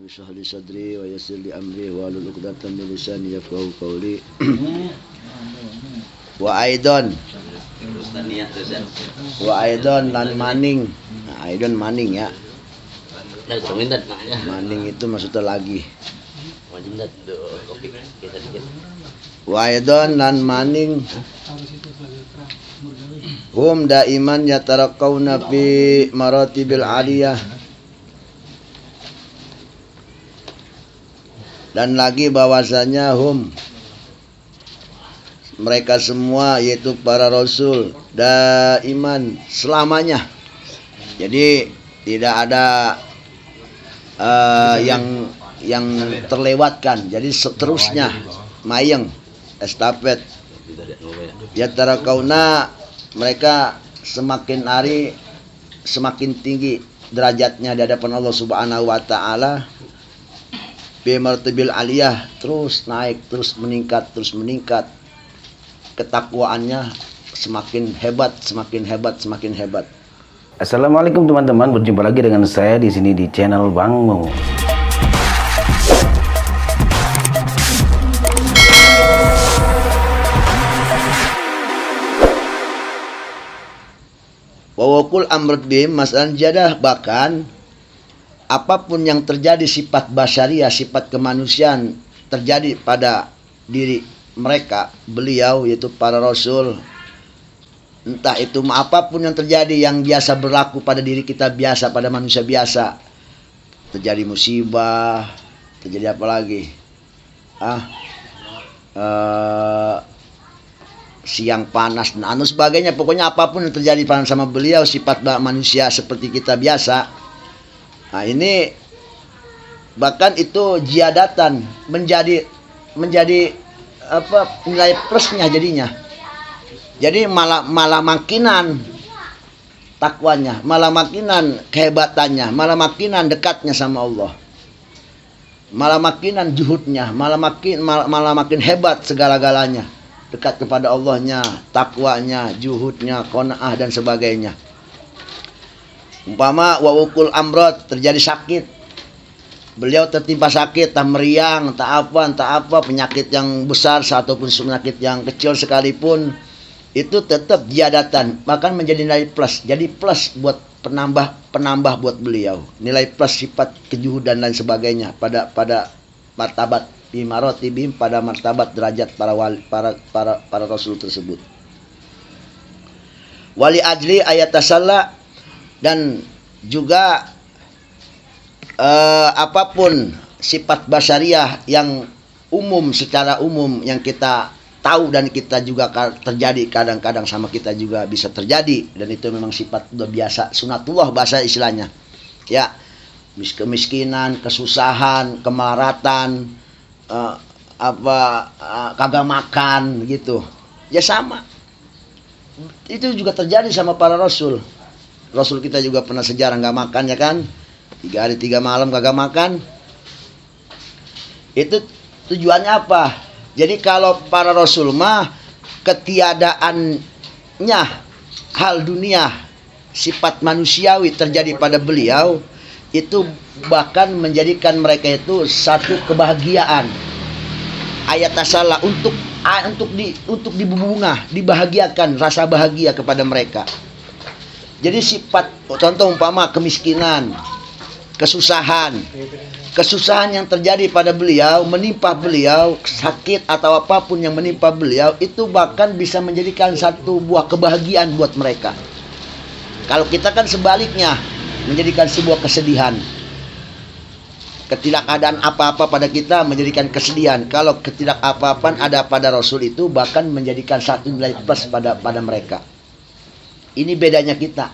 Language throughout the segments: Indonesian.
Rabbi shrah li sadri wa yassir li amri wahlul 'uqdatam min lisani yafqahu qawli. Wa aidon lan maning. Nah, aidon maning ya. Maning itu maksudnya lagi. Wa aidon lan maning hum daiman yatarakawna fi maratibil aliyah. Dan lagi bahwasanya mereka semua yaitu para rasul daiman selamanya. Jadi tidak ada yang terlewatkan. Jadi seterusnya mayeng estafet. Yatarakawna mereka semakin hari semakin tinggi derajatnya di hadapan Allah Subhanahu wa taala. Bi martabil aliyah, terus naik, terus meningkat. Ketakwaannya semakin hebat. Assalamualaikum teman-teman, berjumpa lagi dengan saya di sini di channel Bang Mo. Wawakul amrut bim mas'alan jadah, bahkan apapun yang terjadi sifat basyariah, sifat kemanusiaan terjadi pada diri mereka, beliau yaitu para rasul, entah itu apapun yang terjadi yang biasa berlaku pada diri kita biasa, pada manusia biasa, terjadi musibah, terjadi apa lagi, siang panas dan sebagainya, pokoknya apapun yang terjadi sama beliau, sifat manusia seperti kita biasa. Nah ini bahkan itu ziyadatan menjadi apa nilai plusnya jadinya. Jadi malah makinan takwanya, malah makinan kehebatannya, malah makinan dekatnya sama Allah. Malah makinan juhudnya, malah makin hebat segala-galanya. Dekat kepada Allahnya, takwanya, juhudnya, qanaah dan sebagainya. Umpama wawukul amrod, terjadi sakit, beliau tertimpa sakit, tak meriang, tak apa, penyakit yang besar ataupun penyakit yang kecil sekalipun, itu tetap ziyadatan, bahkan menjadi nilai plus. Jadi plus buat penambah buat beliau, nilai plus sifat kejuhudan dan sebagainya pada martabat bimarotibim, pada martabat derajat para rasul tersebut. Wali ajli ayat tasalla, dan juga apapun sifat basyariah yang umum, secara umum yang kita tahu dan kita juga terjadi kadang-kadang sama kita juga bisa terjadi, dan itu memang sifat udah biasa, sunatullah bahasa istilahnya ya, kemiskinan, kesusahan, kemelaratan, kagak makan gitu ya, sama itu juga terjadi sama para rasul. Rasul kita juga pernah sejarah nggak makan ya kan, 3 hari 3 malam kagak makan. Itu tujuannya apa? Jadi kalau para rasul mah ketiadaannya hal dunia, sifat manusiawi terjadi pada beliau, itu bahkan menjadikan mereka itu satu kebahagiaan. Ayat tasala untuk dibubungah, dibahagiakan, rasa bahagia kepada mereka. Jadi sifat, contoh umpama kemiskinan, kesusahan yang terjadi pada beliau, menimpa beliau, sakit atau apapun yang menimpa beliau, itu bahkan bisa menjadikan satu buah kebahagiaan buat mereka. Kalau kita kan sebaliknya, menjadikan sebuah kesedihan. Ketidakadaan apa-apa pada kita menjadikan kesedihan. Kalau ketidakapa-apaan ada pada Rasul itu bahkan menjadikan satu nilai plus pada mereka. Ini bedanya kita.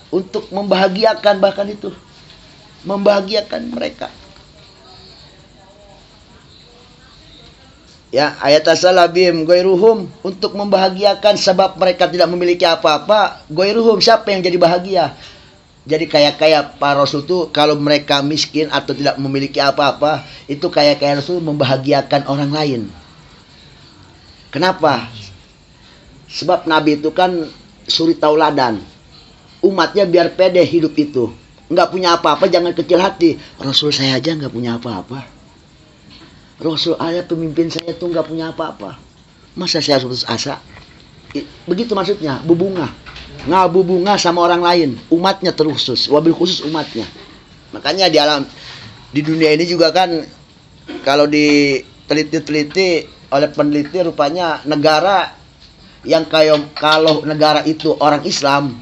Untuk membahagiakan, bahkan itu membahagiakan mereka. Ya, ayat asalabim goiruhum, untuk membahagiakan sebab mereka tidak memiliki apa-apa. Goiruhum, siapa yang jadi bahagia? Jadi kayak para Rasul itu kalau mereka miskin atau tidak memiliki apa-apa, itu kayak Rasul membahagiakan orang lain. Kenapa? Sebab Nabi itu kan suri tauladan. Umatnya biar pede hidup itu. nggak punya apa-apa, jangan kecil hati. Rasul saya aja nggak punya apa-apa. Rasul saya, pemimpin saya tuh nggak punya apa-apa. Masa saya harus putus asa? Begitu maksudnya, bubunga. Ngabubunga sama orang lain, umatnya terkhusus, wabil khusus umatnya. Makanya di dunia ini juga kan, kalau diteliti oleh peneliti, rupanya negara yang kalau negara itu orang Islam,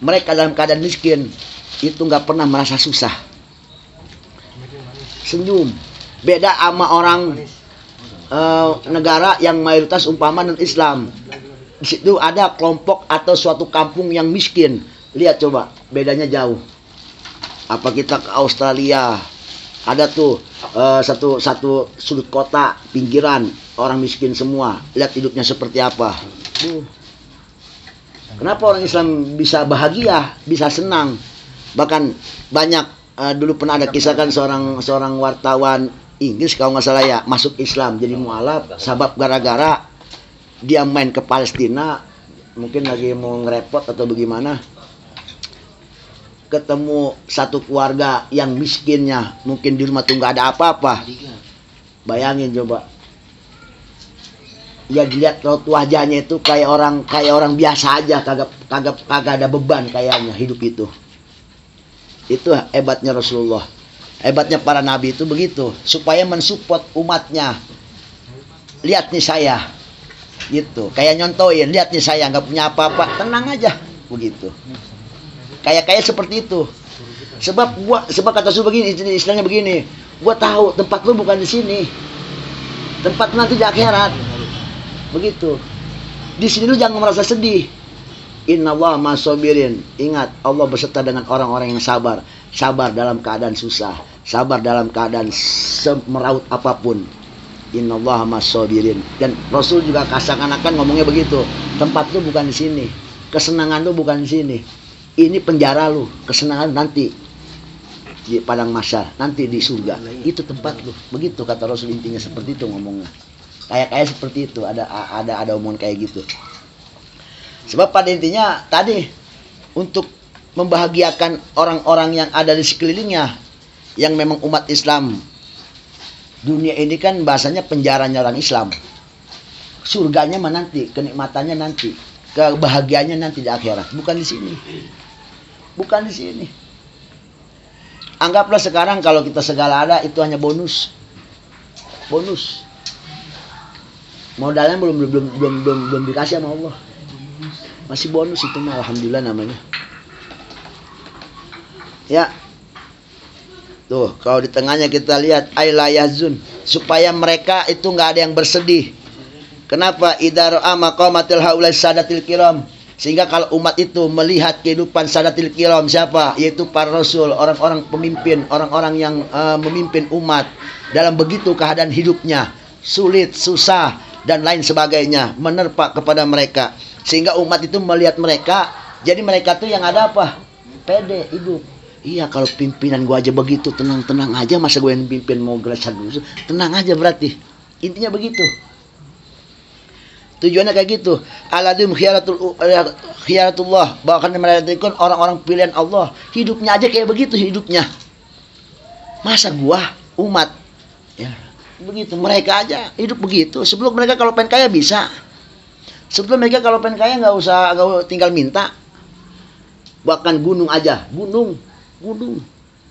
mereka dalam keadaan miskin, itu nggak pernah merasa susah. Senyum. Beda sama orang negara yang mayoritas umpama non Islam. Di situ ada kelompok atau suatu kampung yang miskin. Lihat coba, bedanya jauh. Apa kita ke Australia, ada tuh satu sudut kota pinggiran orang miskin semua. Lihat hidupnya seperti apa. Kenapa orang Islam bisa bahagia, bisa senang? Bahkan banyak dulu pernah ada kisah kan, seorang wartawan Inggris kalau nggak salah ya, masuk Islam jadi mualaf, sabab gara-gara dia main ke Palestina, mungkin lagi mau ngerepot atau bagaimana, ketemu satu keluarga yang miskinnya, mungkin di rumah tuh nggak ada apa-apa. Bayangin coba, ya dilihat raut wajahnya itu kayak orang biasa aja, kagak ada beban kayaknya hidup itu. Itu hebatnya Rasulullah, hebatnya para nabi itu begitu, supaya mensupport umatnya. Lihat nih saya, gitu, kayak nyontoin, lihat nih saya nggak punya apa-apa, tenang aja, begitu. Kayak seperti itu. Sebab kata Rasul begini, istilahnya begini, gua tahu tempat lu bukan di sini, tempat nanti di akhirat, begitu. Di sini lu jangan merasa sedih. Innallaha ma'as-sabirin. Ingat, Allah beserta dengan orang-orang yang sabar. Sabar dalam keadaan susah, sabar dalam keadaan semeraut apapun. Innallaha ma'as-sabirin. Dan Rasul juga seakan-akan ngomongnya begitu. Tempat lu bukan di sini, kesenangan lu bukan di sini. Ini penjara lu, kesenangan nanti di padang mahsyar, nanti di surga. Itu tempat lu. Begitu kata Rasul, intinya seperti itu ngomongnya. Kayak seperti itu, ada omongan kayak gitu. Sebab pada intinya tadi, untuk membahagiakan orang-orang yang ada di sekelilingnya, yang memang umat Islam. Dunia ini kan bahasanya penjaranya orang Islam. Surganya mah nanti, kenikmatannya nanti, kebahagiaannya nanti di akhirat, bukan di sini. Bukan di sini. Anggaplah sekarang kalau kita segala ada, itu hanya bonus. Bonus. Modalnya belum dikasih sama Allah. Masih bonus itu mah, alhamdulillah namanya. Ya. Tuh, kalau di tengahnya kita lihat aila yahzun, supaya mereka itu nggak ada yang bersedih. Kenapa? Idza ra'a maqamatil haula sadatil kiram. Sehingga kalau umat itu melihat kehidupan sadatil kiram, siapa? Yaitu para rasul, orang-orang pemimpin, orang-orang yang memimpin umat dalam begitu keadaan hidupnya, sulit, susah dan lain sebagainya, menerpa kepada mereka. Sehingga umat itu melihat mereka, jadi mereka tuh yang ada apa? Pede hidup. Iya, kalau pimpinan gua aja begitu, tenang-tenang aja, masa gue yang pimpin mau gelasar dulu? Tenang aja berarti. Intinya begitu. Tujuannya kayak gitu. Aladim khiyaratullah, bahkan mereka itu orang-orang pilihan Allah. Hidupnya aja kayak begitu hidupnya. Masa gua umat ya begitu, mereka aja hidup begitu. Sebelum mereka kalau pengen kaya bisa. Sebelum mereka kalau pengen kaya nggak usah tinggal minta. Bahkan gunung aja, gunung.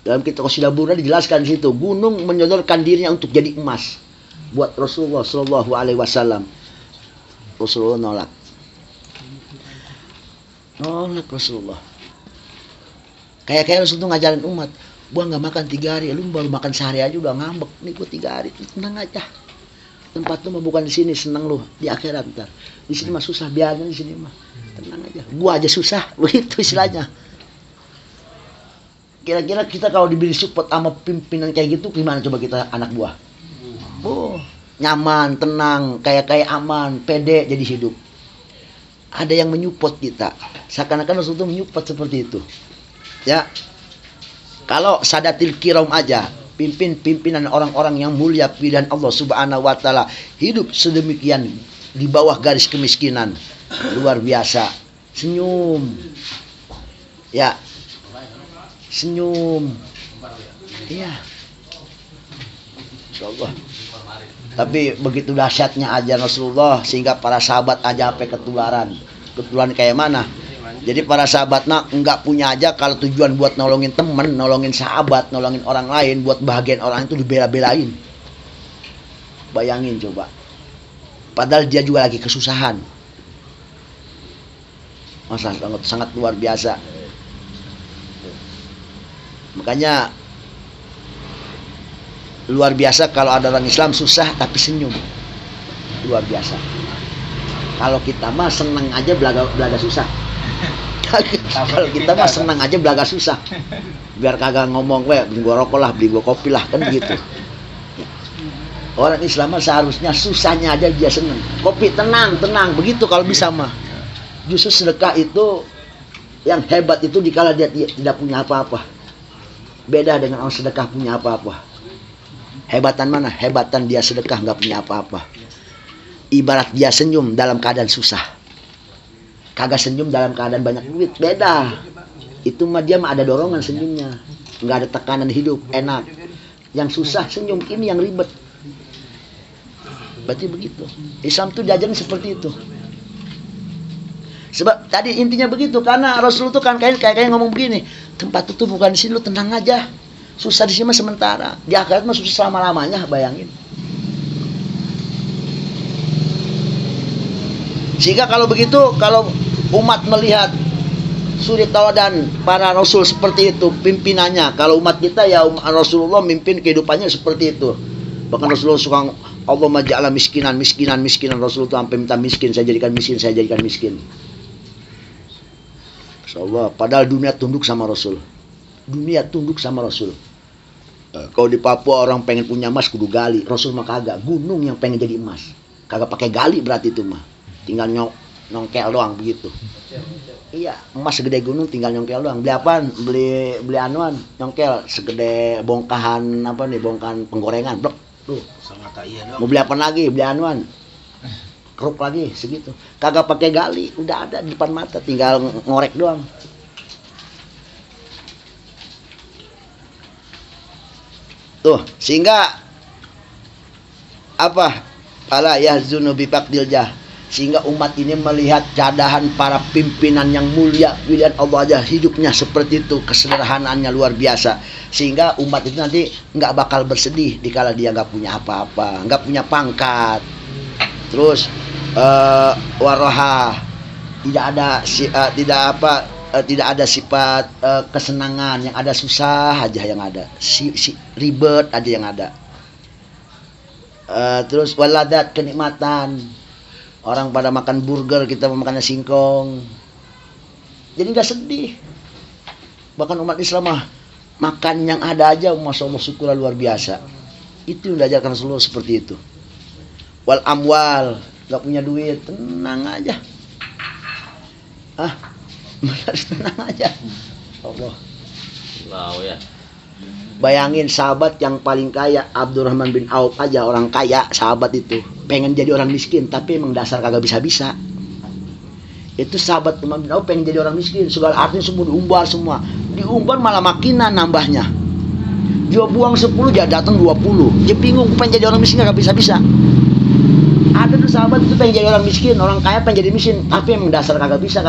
Dalam kitab Qasidah Burda dijelaskan di situ, gunung menyodorkan dirinya untuk jadi emas buat Rasulullah Shallallahu Alaihi Wasallam. Rasulullah nolak Rasulullah. Kayak Rasul tuh ngajarin umat, gua nggak makan 3 hari, lu baru makan sehari aja udah ngambek. Nih gua 3 hari, tenang aja. Tempat lu mah bukan di sini, senang lu di akhirat ntar. Di sini mah susah, biarnya di sini mah. Tenang aja. Gua aja susah, begitu istilahnya. Kira-kira kita kalau diberi support sama pimpinan kayak gitu, gimana coba kita anak buah? Oh, nyaman, tenang, kayak aman, pede jadi hidup. Ada yang menyupport kita. Seakan-akan Rasul itu menyupport seperti itu. Ya. Kalau sadatil kiram aja, pimpinan orang-orang yang mulia pilihan Allah Subhanahu wa taala, hidup sedemikian di bawah garis kemiskinan. Luar biasa. Senyum. Ya. senyum. Iya. Insyaallah. Tapi begitu dahsyatnya ajaran Rasulullah sehingga para sahabat aja sampai ketularan. Ketularan kayak mana? Jadi para sahabat enggak punya aja kalau tujuan buat nolongin temen, nolongin sahabat, nolongin orang lain, buat bahagian orang itu dibela-belain. Bayangin coba. Padahal dia juga lagi kesusahan. Masa sangat luar biasa. Makanya luar biasa kalau ada orang Islam susah tapi senyum. Luar biasa. Kalau kita mah senang aja belaga susah. Kalau kita mah senang aja belaga susah. Biar kagak ngomong beli gua rokok lah, beli gua kopi lah, kan gitu. Orang Islam mah seharusnya susahnya aja dia senang. Kopi tenang, begitu kalau bisa mah. Justru sedekah itu yang hebat itu dikala dia tidak punya apa-apa. Beda dengan orang sedekah punya apa-apa. Hebatan mana? Hebatan dia sedekah nggak punya apa-apa. Ibarat dia senyum dalam keadaan susah. Kagak senyum dalam keadaan banyak duit. Beda. Itu mah dia mah ada dorongan senyumnya. Nggak ada tekanan hidup. Enak. Yang susah senyum. Ini yang ribet. Berarti begitu. Islam tuh diajarin seperti itu. Sebab tadi intinya begitu. Karena Rasul tuh kan kayak ngomong begini. Tempat itu bukan di sini, lu tenang aja. Susah di sini mah sementara. Di akhirat mah susah selama-lamanya, bayangin. Sehingga kalau begitu, kalau umat melihat suri tauladan para rasul seperti itu pimpinannya, kalau umat kita ya Rasulullah mimpin kehidupannya seperti itu. Bahkan Rasulullah suka Allah maja'ala miskinan Rasul itu sampai minta miskin, saya jadikan miskin. Insyaallah, padahal dunia tunduk sama Rasul. Kalau di Papua orang pengen punya emas kudu gali, Rasul mah kagak, gunung yang pengen jadi emas. Kagak pakai gali berarti itu mah. Tinggal nyongkel doang begitu. Iya, emas segede gunung tinggal nyongkel doang. Beli apaan? Beli anuan, nyongkel segede bongkahan penggorengan, blok. Tuh. Mau beli apa lagi? Beli anuan. Keruk lagi segitu. Kagak pakai gali, udah ada di depan mata, tinggal ngorek doang. Tuh, sehingga apa? Fala yahzunu bi faqdil jah. Sehingga umat ini melihat keadaan para pimpinan yang mulia pilihan Allah aja hidupnya seperti itu, kesederhanaannya luar biasa. Sehingga umat itu nanti nggak bakal bersedih dikala dia nggak punya apa-apa, nggak punya pangkat. Terus waroha, tidak ada sifat kesenangan, yang ada susah aja yang ada, ribet aja yang ada. Terus waladat, kenikmatan. Orang pada makan burger, kita makannya singkong. Jadi nggak sedih. Bahkan umat Islam mah makan yang ada aja, masya Allah syukur luar biasa. Itu yang diajarkan Rasulullah seperti itu. Wal amwal, nggak punya duit, tenang aja. Tenang aja. Allah. Wow ya. Bayangin sahabat yang paling kaya, Abdurrahman bin Auf aja, orang kaya, sahabat itu pengen jadi orang miskin, tapi emang dasar kagak bisa-bisa. Itu sahabat Abdurrahman bin Auf pengen jadi orang miskin, segala artinya semua diumbar semua. Diumbar malah makinan nambahnya. Dia buang 10, dia datang 20. Dia bingung, pengen jadi orang miskin kagak bisa-bisa. Ada tuh sahabat itu pengen jadi orang miskin, orang kaya pengen jadi miskin, tapi emang dasar kagak bisa.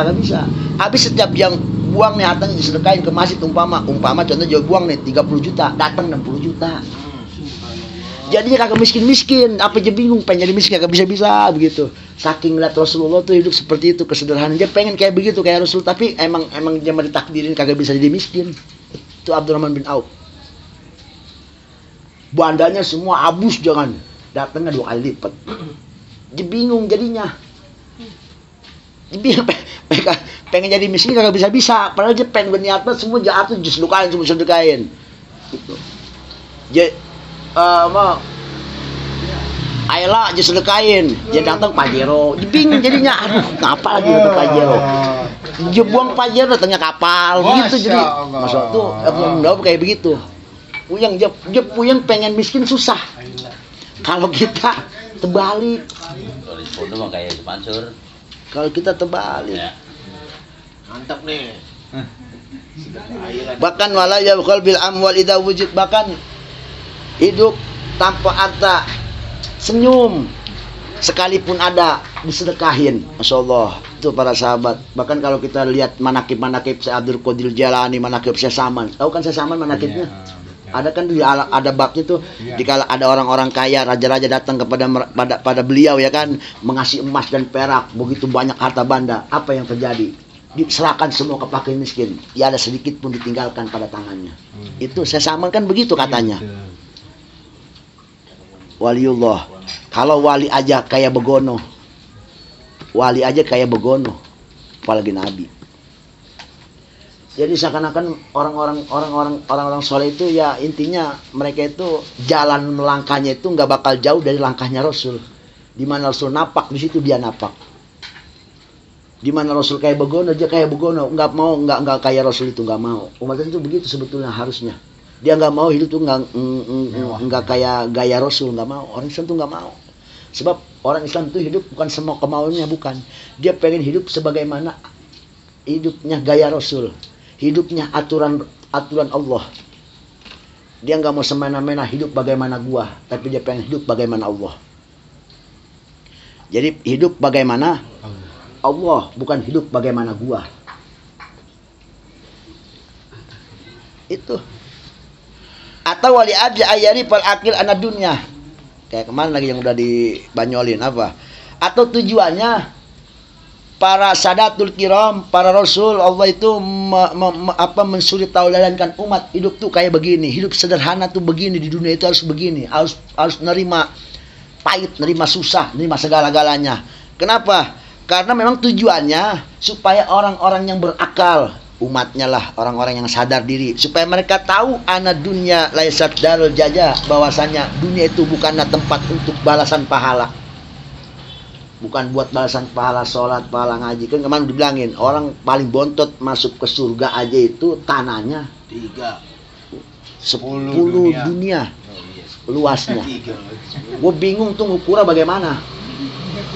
Habis setiap yang buang nih hartanya disedekain ke masjid, umpama contoh dia buang nih 30 juta, datang 60 juta. Jadinya kagak miskin, apa aja bingung pengen jadi miskin kagak bisa begitu. Saking lihat Rasulullah tuh hidup seperti itu, kesederhanaan. Dia pengen kayak begitu kayak Rasul, tapi emang dia mah ditakdirin kagak bisa jadi miskin. Itu Abdurrahman bin Auf. Bandanya semua habis, jangan datangnya 2 kali lipat. Dia bingung jadinya. Dia pengen jadi miskin kagak bisa, padahal dia pengen berniat semua jahat tuh justru sedekain. Gitu. Dia Ayla aja sedekain, dia datang Pajero, dia bingung jadinya, ngapa lagi datang Pajero? Dia buang Pajero datangnya kapal, begitu jadi. Maksud tuh kayak begitu. Dia puyeng pengen miskin susah. Kalau kita terbalik. Kalau kita terbalik. Mantap nih. Bahkan wala yabkhal bil amwal idza wujud, bahkan hidup tanpa harta, senyum sekalipun ada disedekahin. Masyaallah, itu para sahabat. Bahkan kalau kita lihat manakib-manakib Syekh Abdul Qadir Jalani, manakib Syekh Saman. Tahu kan Syekh Saman manakibnya? Ada kan ada babnya tuh, dikala ada orang-orang kaya, raja-raja datang pada beliau ya kan, mengasih emas dan perak, begitu banyak harta benda, apa yang terjadi? Diserahkan semua ke fakir miskin, ya ada sedikit pun ditinggalkan pada tangannya. Itu Syekh Saman kan begitu katanya. Waliullah. Kalau wali aja kayak begono, apalagi nabi. Jadi seakan-akan orang-orang soleh itu ya intinya mereka itu jalan melangkahnya itu nggak bakal jauh dari langkahnya Rasul. Di mana Rasul napak, di situ dia napak. Di mana Rasul kayak begono, dia kayak begono. Nggak kayak Rasul itu, nggak mau. Umat itu begitu sebetulnya harusnya. Dia nggak mau hidup tuh nggak kayak gaya Rasul, nggak mau. Orang Islam tuh nggak mau. Sebab orang Islam itu hidup bukan semua kemauannya, bukan. Dia pengen hidup sebagaimana hidupnya gaya Rasul. Hidupnya aturan Allah. Dia nggak mau semena-mena hidup bagaimana gua, tapi dia pengen hidup bagaimana Allah. Jadi hidup bagaimana Allah, bukan hidup bagaimana gua. Itu. Atau wali abdi ayari fal akil ana dunya. Kayak kemarin lagi yang udah dibanyolin apa? Atau tujuannya para sadatul kiram, para rasul Allah itu mensuri tauladankan umat hidup tuh kayak begini, hidup sederhana tuh begini, di dunia itu harus begini, harus nerima pahit, nerima susah, nerima segala-galanya. Kenapa? Karena memang tujuannya supaya orang-orang yang berakal, umatnya lah, orang-orang yang sadar diri, supaya mereka tahu ana dunya laisat darul jaza, bahwasanya dunia itu bukanlah tempat untuk balasan pahala. Bukan buat balasan pahala sholat, pahala ngaji. Kan kemarin dibilangin, orang paling bontot masuk ke surga aja itu tanahnya 10 dunia luasnya. Gue bingung tuh ngukurnya bagaimana.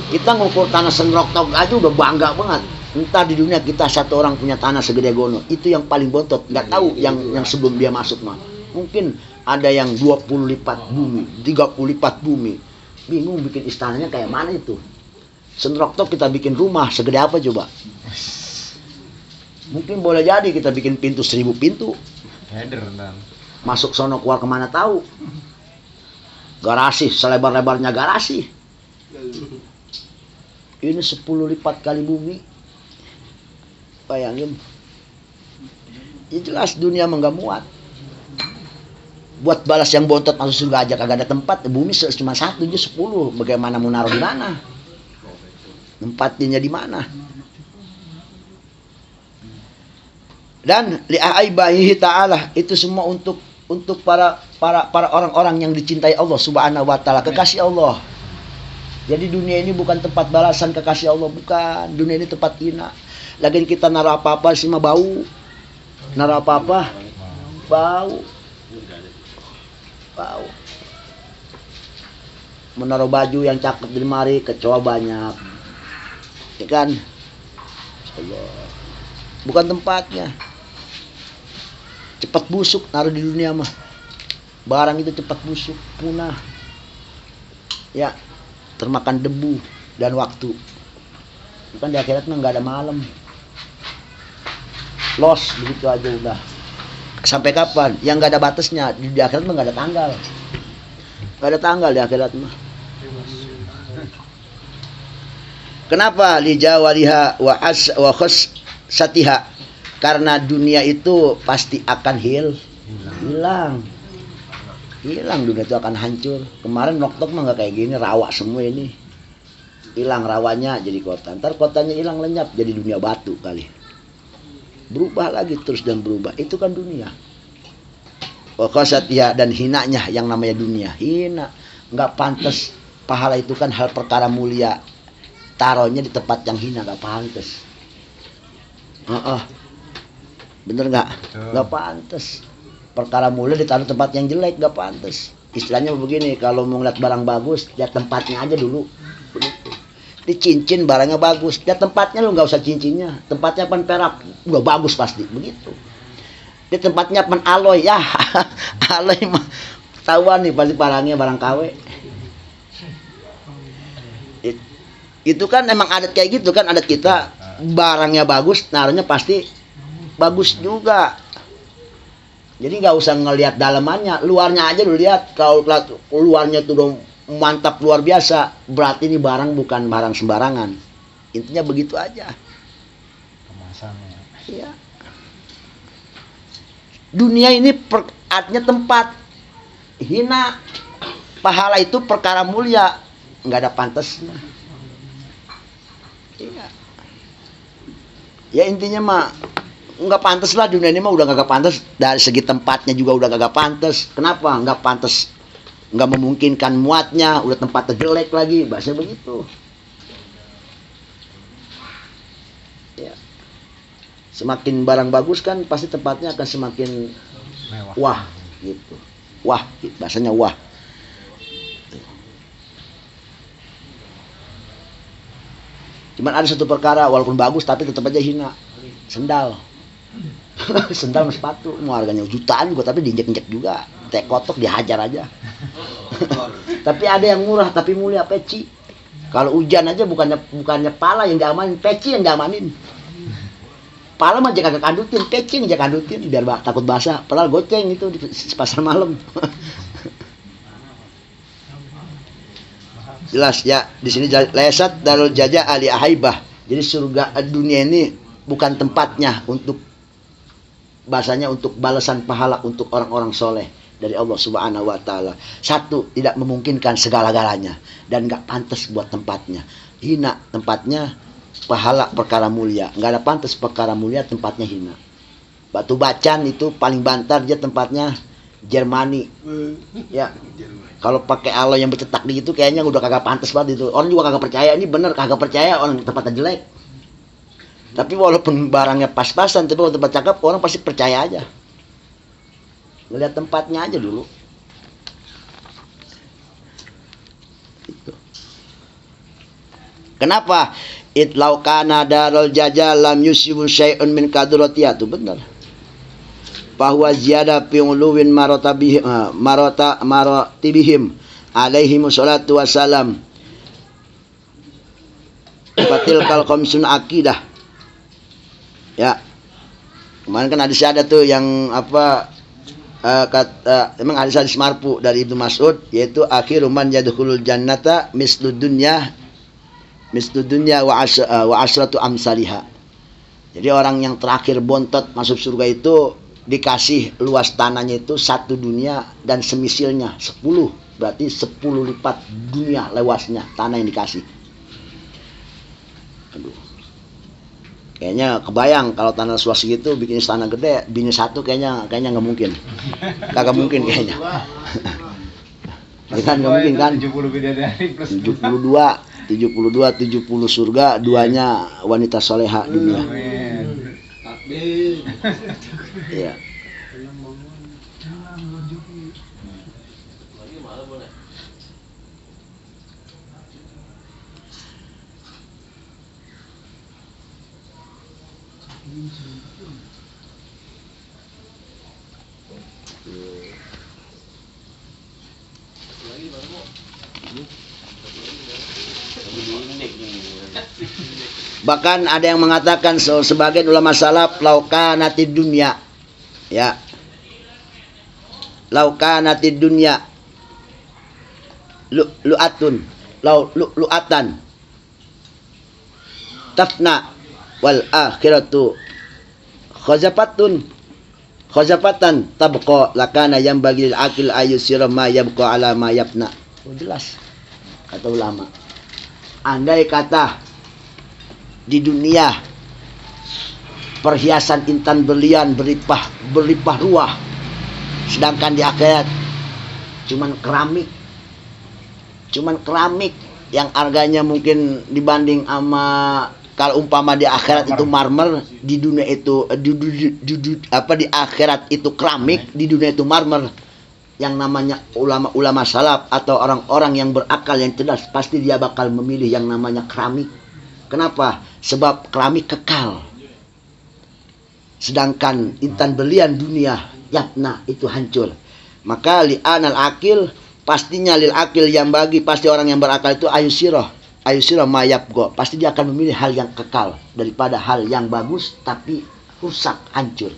Kita ngukur tanah Senroktok aja udah bangga banget. Entar di dunia kita satu orang punya tanah segede gono. Itu yang paling bontot. Nggak tahu yang sebelum dia masuk mah. Mungkin ada yang 20 lipat bumi, 30 lipat bumi. Bingung bikin istananya kayak mana itu. Senroktok kita bikin rumah segede apa coba? Mungkin boleh jadi kita bikin pintu 1000 pintu. Masuk sono keluar kemana tahu. Garasi selebar-lebarnya garasi. Ini 10 lipat kali bumi. Bayangin. Ya jelas dunia nggak muat. Buat balas yang bontot masuk surga aja kagak ada tempat. Bumi cuma satu aja 10. Bagaimana mau naruh di mana? Tempatnya di mana? Dan li'aibahi ta'ala, itu semua untuk para orang-orang yang dicintai Allah Subhanahu wa taala, kekasih Allah. Jadi dunia ini bukan tempat balasan kekasih Allah, bukan. Dunia ini tempat hina. Lagian kita naruh apa-apa sih mah bau. Naruh apa-apa bau. Menaruh baju yang cakep di lemari, kecoa banyak. Ya kan? Allah. Bukan tempatnya. Cepat busuk naruh di dunia mah. Barang itu cepat busuk, punah. Ya, termakan debu dan waktu. Bukan di akhirat mah nggak ada malam. Los begitu aja udah. Sampai kapan? Yang nggak ada batasnya. Di akhirat mah nggak ada tanggal. Nggak ada tanggal di akhirat mah. Kenapa? Lijawaliha wa khussatiha. Karena dunia itu pasti akan hilang. Hilang, dunia itu akan hancur. Kemarin Noktok mah nggak kayak gini, rawa semua ini. Hilang rawanya jadi kota. Ntar kotanya hilang lenyap jadi dunia batu kali. Berubah lagi terus dan berubah. Itu kan dunia. Wa khussatiha, dan hinanya yang namanya dunia. Hina. Nggak pantas. Pahala itu kan hal perkara mulia. Taruhnya di tempat yang hina, gak pantas. Bener gak? Gak pantas. Perkara mulia ditaruh tempat yang jelek, gak pantas. Istilahnya begini, kalau mau ngeliat barang bagus, lihat tempatnya aja dulu. Begitu. Di cincin barangnya bagus, lihat tempatnya, lu gak usah cincinnya. Tempatnya pan perak, udah bagus pasti. Begitu. Di tempatnya pen aloy ya. Aloy mah tahuan nih pasti barangnya barang KW. Itu kan emang adat kayak gitu kan, adat kita. Barangnya bagus, naruhnya pasti bagus juga. Jadi nggak usah ngelihat dalamannya, luarnya aja lu lihat. Kalau luarnya tuh dong mantap luar biasa, berarti ini barang bukan barang sembarangan. Intinya begitu aja. Kemasannya. Iya. Dunia ini artinya tempat hina. Pahala itu perkara mulia, nggak ada pantasnya. Iya. Ya intinya mah nggak pantas lah, dunia ini mah udah nggak pantas. Dari segi tempatnya juga udah nggak pantas. Kenapa? Nggak pantas, nggak memungkinkan muatnya. Udah tempatnya jelek lagi, bahasanya begitu. Ya. Semakin barang bagus kan pasti tempatnya akan semakin Mewah. wah gitu. Wah, bahasanya wah. Cuman ada satu perkara, walaupun bagus tapi tetap aja hina. Sendal. Sendal sama sepatu, mau harganya jutaan juga tapi diinjek-injek juga. Teh kotok dihajar aja. Tapi ada yang murah tapi mulia, peci. Kalau hujan aja bukannya pala yang diamanin, peci yang diamanin. Pala mah jangan kandutin, peci yang jangan kandutin biar takut basah. Padahal goceng itu di pasar malam. Jelas ya, di sini lesat darul jaja ali ahaibah. Jadi surga dunia ini bukan tempatnya untuk bahasanya untuk balasan pahala untuk orang-orang soleh dari Allah Subhanahu wa taala. Satu, tidak memungkinkan segala-galanya dan enggak pantas buat tempatnya. Hina tempatnya, pahala perkara mulia. Enggak ada pantas perkara mulia, tempatnya hina. Batu Bacan itu paling bantar dia tempatnya Jermani. Ya. Kalau pakai aloy yang bercetak di itu kayaknya udah kagak pantas banget itu. Orang juga kagak percaya, ini bener kagak percaya orang tempatnya jelek. Tapi walaupun barangnya pas-pasan, tapi kalau tempat cakep orang pasti percaya aja. Ngeliat tempatnya aja dulu. Itu. Kenapa? Itlau kana darul jaja lam yusibu syai'un min kaduratiha, itu benar. Bahwa ziyada fi uluwin maratibihim alaihi wassalatu wassalam batil kal khamsun akidah. Ya, kemarin kan ada tuh yang apa emang hadis marfu dari Ibnu Mas'ud, yaitu akhiru man yadkhulul jannata mislud dunya wa asratu amsalihha. Jadi orang yang terakhir bontot masuk surga itu dikasih luas tanahnya itu 1 dunia dan semisilnya 10, berarti 10 lipat dunia luasnya tanah yang dikasih. Aduh. Kayaknya kebayang kalau tanah luas gitu bikin istana gede, bini satu kayaknya nggak mungkin. Kagak mungkin kayaknya. Kan nggak mungkin kan? 70 bidadari plus 70 surga, 2-nya wanita soleha dunia. Iya. Bahkan ada yang mengatakan sebagian ulama salaf laukanatid dunya, ya, laukanatid dunya lu'atun lu'atan tafna wal akhiratu khazafatan tabqa lakana yang bagil akil ayusira ma yabqa ala ma yafna. Jelas kata ulama, andai kata di dunia perhiasan intan berlian berlimpah ruah, sedangkan di akhirat cuman keramik yang harganya mungkin dibanding sama kalau umpama di akhirat itu marmer, di dunia itu di akhirat itu keramik, di dunia itu marmer. Yang namanya ulama salaf atau orang-orang yang berakal yang cerdas pasti dia bakal memilih yang namanya keramik. Kenapa? Sebab keramik kekal. sedangkan intan berlian dunia yapna itu hancur. Maka li'anal akil, pastinya lil akil yang bagi pasti orang yang berakal itu ayusiroh mayabgo, pasti dia akan memilih hal yang kekal daripada hal yang bagus tapi rusak, hancur.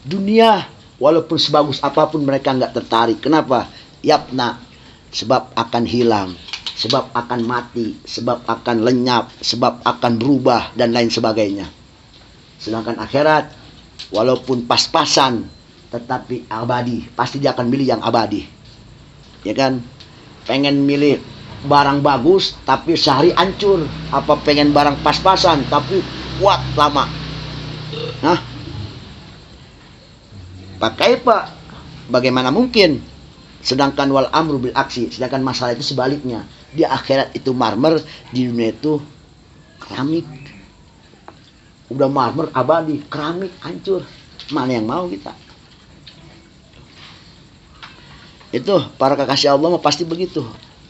Dunia walaupun sebagus apapun mereka nggak tertarik. Kenapa? Yapna, sebab akan hilang, sebab akan mati, sebab akan lenyap, sebab akan berubah dan lain sebagainya. Sedangkan akhirat walaupun pas-pasan tetapi abadi, pasti dia akan milih yang abadi. Ya kan? Pengen milih barang bagus tapi sehari hancur, apa pengen barang pas-pasan tapi kuat lama? Hah? Pakai Pak, bagaimana mungkin? Sedangkan wal amru bil aksi, sedangkan masalah itu sebaliknya. Di akhirat itu marmer, di dunia itu keramik. Udah marmer abadi, keramik hancur. Mana yang mau kita? Itu para kekasih Allah mah pasti begitu.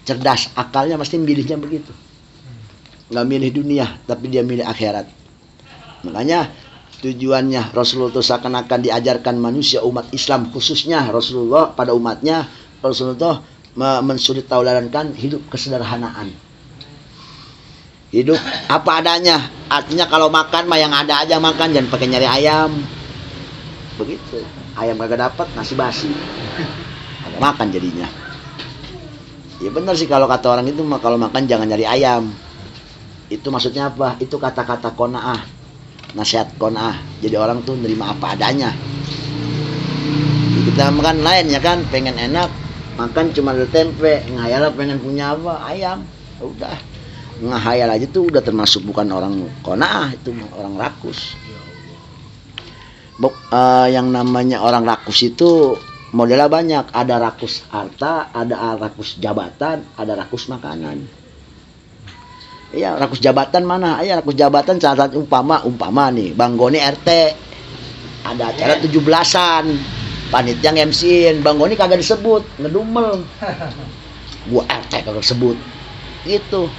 Cerdas, akalnya pasti milihnya begitu. Nggak milih dunia, tapi dia milih akhirat. Makanya tujuannya Rasulullah itu seakan-akan diajarkan manusia umat Islam, khususnya Rasulullah pada umatnya. Rasulullah mensulit tauladankan hidup kesederhanaan. Hidup apa adanya. Artinya kalau makan mah yang ada aja makan, jangan pakai nyari ayam. Begitu. Ayam kagak dapat, nasi basi. Kagak makan jadinya. Ya benar sih kalau kata orang itu mah, kalau makan jangan nyari ayam. Itu maksudnya apa? Itu kata-kata qanaah. Nasihat qanaah. Jadi orang tuh nerima apa adanya. Kita makan lain ya kan, pengen enak, makan cuma ada tempe, ngayal pengen punya apa? Ayam. Udah. Ngahayal aja tuh udah termasuk bukan orang qanaah, itu orang rakus. Yang namanya orang rakus itu modelnya banyak. Ada rakus harta, ada rakus jabatan, ada rakus makanan. Iya, rakus jabatan mana? Iya, rakus jabatan salah satu umpama nih, Bang Goni RT. Ada acara 17-an. Panitia nge-MC-in, Bang Goni kagak disebut, ngedumel. Gua RT kagak disebut. Gitu.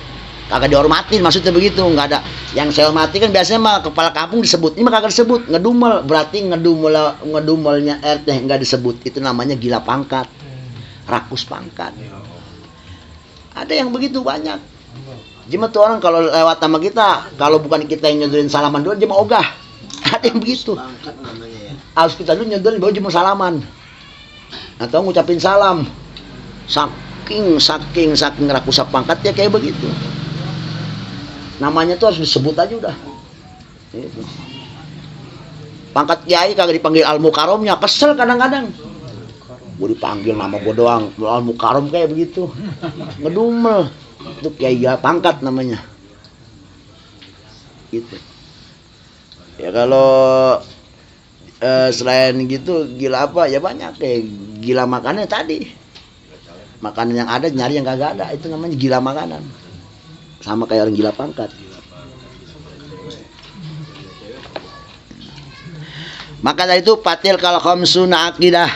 Kagak dihormatin, maksudnya begitu, enggak ada. Yang saya hormati kan biasanya mah kepala kampung disebut, ini mah kagak disebut, ngedumel. Berarti ngedumelnya RT enggak disebut. Itu namanya gila pangkat. Rakus pangkat. Ada yang begitu banyak. Cuma tuh orang kalau lewat sama kita, kalau bukan kita yang nyodorin salaman dulu, dia mau ogah. Ada yang begitu. Harus kita dulu nyodorin, baru dia mau salaman. Atau ngucapin salam. Saking rakus pangkat ya kayak begitu. Namanya tuh harus disebut aja udah. Gitu. Pangkat kiai kagak dipanggil al-mukaromnya, kesel kadang-kadang. Gue dipanggil nama gue doang, al-mukarom kayak begitu. Ngedumel. Itu kiai pangkat namanya. Gitu. Ya kalau selain gitu gila apa ya banyak, kayak gila makannya tadi. Makanan yang ada nyari yang kagak ada, itu namanya gila makanan. Sama kayak orang gila pangkat. Maka dari itu patil kal khamsuna aqidah.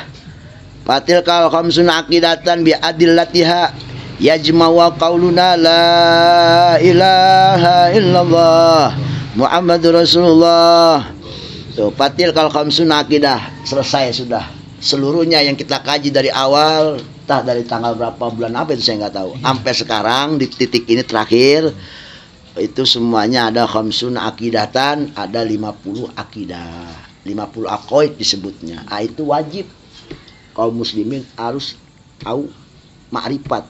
Patil kal khamsuna aqidatan bi adillatiha yajma'u qauluna la ilaha illallah Muhammadur Rasulullah. Tuh, patil kal khamsuna aqidah, selesai sudah. Seluruhnya yang kita kaji dari awal, entah dari tanggal berapa, bulan apa itu saya nggak tahu. Sampai sekarang di titik ini terakhir, itu semuanya ada khamsuna aqidatan, ada 50 akidah. 50 aqaid disebutnya. Itu wajib kaum muslimin harus tahu ma'rifat.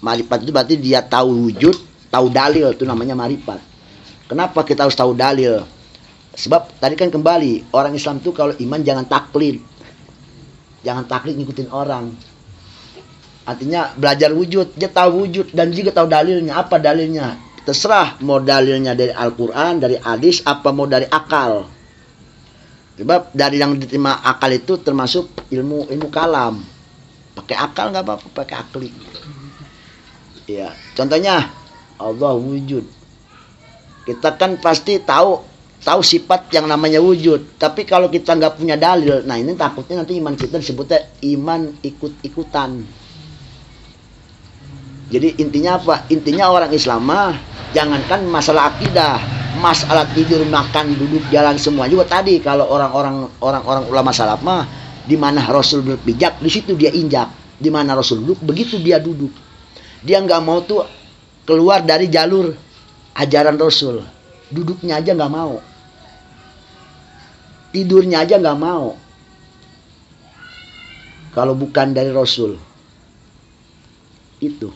Ma'rifat itu berarti dia tahu wujud, tahu dalil, itu namanya ma'rifat. Kenapa kita harus tahu dalil? Sebab tadi kan kembali, orang Islam itu kalau iman jangan taklid. Jangan taklid ngikutin orang. Artinya belajar wujud, dia tahu wujud dan juga tahu dalilnya. Apa dalilnya? Terserah mau dalilnya dari Al-Quran, dari hadis, apa mau dari akal. Sebab dari yang diterima akal itu termasuk ilmu kalam. Pakai akal nggak apa-apa, pakai akli. Ya, contohnya Allah wujud. Kita kan pasti tahu sifat yang namanya wujud. Tapi kalau kita nggak punya dalil, nah ini takutnya nanti iman kita disebutnya iman ikut-ikutan. Jadi intinya apa? Intinya orang Islam mah jangankan masalah akidah, masalah tidur, makan, duduk, jalan semua juga tadi. Kalau orang-orang ulama salaf mah, di mana Rasul berpijak, di situ dia injak. Di mana Rasul duduk, begitu dia duduk. Dia nggak mau tuh keluar dari jalur ajaran Rasul. Duduknya aja nggak mau, tidurnya aja nggak mau. Kalau bukan dari Rasul, itu.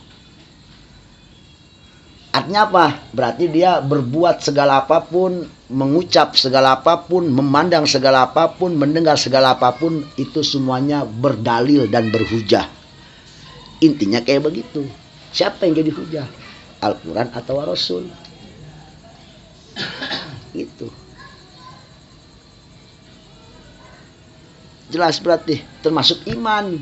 Artinya apa? Berarti dia berbuat segala apapun, mengucap segala apapun, memandang segala apapun, mendengar segala apapun, itu semuanya berdalil dan berhujah. Intinya kayak begitu. Siapa yang jadi hujah? Al-Quran atau Rasul? Itu. Jelas berarti, termasuk iman.